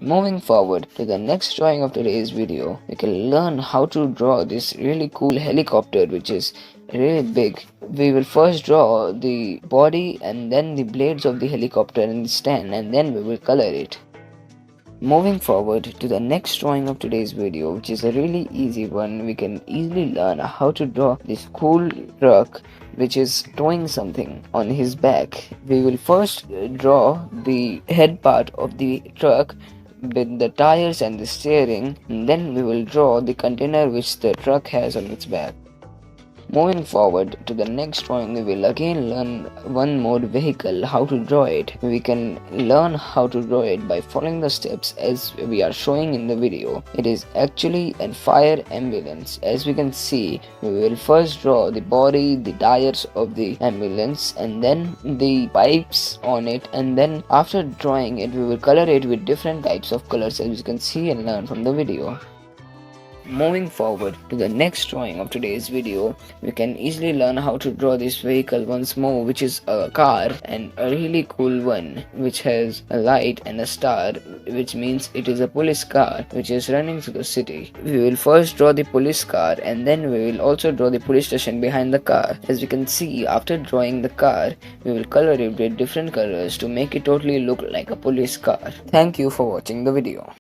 Moving forward to the next drawing of today's video, we can learn how to draw this really cool helicopter which is really big. We will first draw the body and then the blades of the helicopter in the stand, and then we will color it. Moving forward to the next drawing of today's video, which is a really easy one, we can easily learn how to draw this cool truck which is towing something on his back. We will first draw the head part of the truck with the tires and the steering, and then we will draw the container which the truck has on its back. Moving forward to the next drawing, we will again learn one more vehicle, how to draw it. We can learn how to draw it by following the steps as we are showing in the video. It is actually a fire ambulance. As we can see, we will first draw the body, the tires of the ambulance, and then the pipes on it, and then after drawing it, we will color it with different types of colors as you can see and learn from the video. Moving forward to the next drawing of today's video, we can easily learn how to draw this vehicle once more, which is a car, and a really cool one which has a light and a star, which means it is a police car which is running through the city. We will first draw the police car, and then we will also draw the police station behind the car. As we can see, after drawing the car, we will color it with different colors to make it totally look like a police car. Thank you for watching the video.